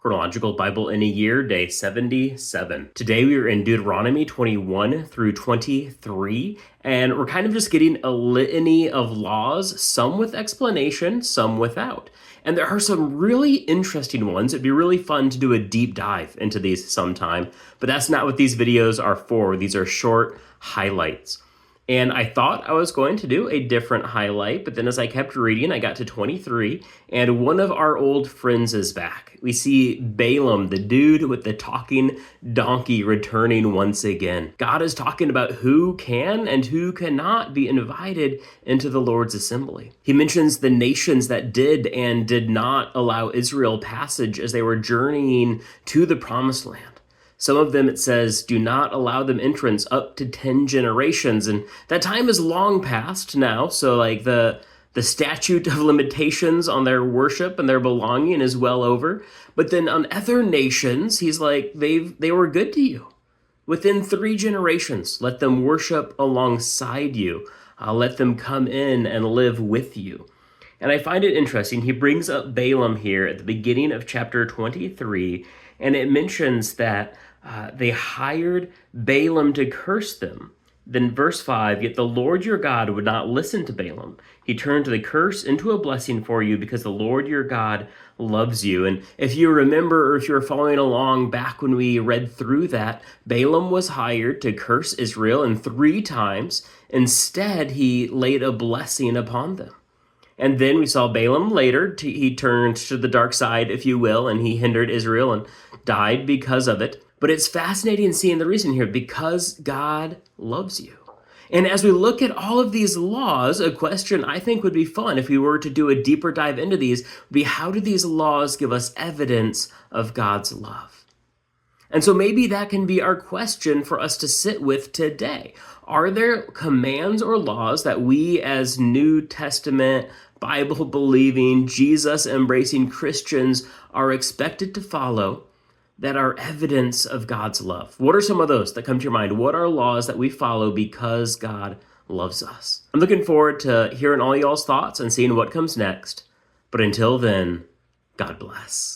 Chronological Bible in a Year, Day 77. Today we are in Deuteronomy 21 through 23, and we're kind of just getting a litany of laws, some with explanation, some without. And there are some really interesting ones. It'd be really fun to do a deep dive into these sometime, but that's not what these videos are for. These are short highlights. And I thought I was going to do a different highlight, but then as I kept reading, I got to 23, and one of our old friends is back. We see Balaam, the dude with the talking donkey, returning once again. God is talking about who can and who cannot be invited into the Lord's assembly. He mentions the nations that did and did not allow Israel passage as they were journeying to the promised land. Some of them, it says, do not allow them entrance up to 10 generations. And that time is long past now. So like the statute of limitations on their worship and their belonging is well over. But then on other nations, he's like, they were good to you. Within 3 generations, let them worship alongside you. Let them come in and live with you. And I find it interesting. He brings up Balaam here at the beginning of chapter 23, and it mentions that they hired Balaam to curse them. Then verse 5, yet the Lord your God would not listen to Balaam. He turned the curse into a blessing for you because the Lord your God loves you. And if you remember, or if you're following along back when we read through that, Balaam was hired to curse Israel, and 3 times. Instead, he laid a blessing upon them. And then we saw Balaam later, he turned to the dark side, if you will, and he hindered Israel and died because of it. But it's fascinating seeing the reason here, because God loves you. And as we look at all of these laws, a question I think would be fun if we were to do a deeper dive into these would be, how do these laws give us evidence of God's love? And so maybe that can be our question for us to sit with today. Are there commands or laws that we as New Testament, Bible-believing, Jesus-embracing Christians are expected to follow that are evidence of God's love? What are some of those that come to your mind? What are laws that we follow because God loves us? I'm looking forward to hearing all y'all's thoughts and seeing what comes next. But until then, God bless.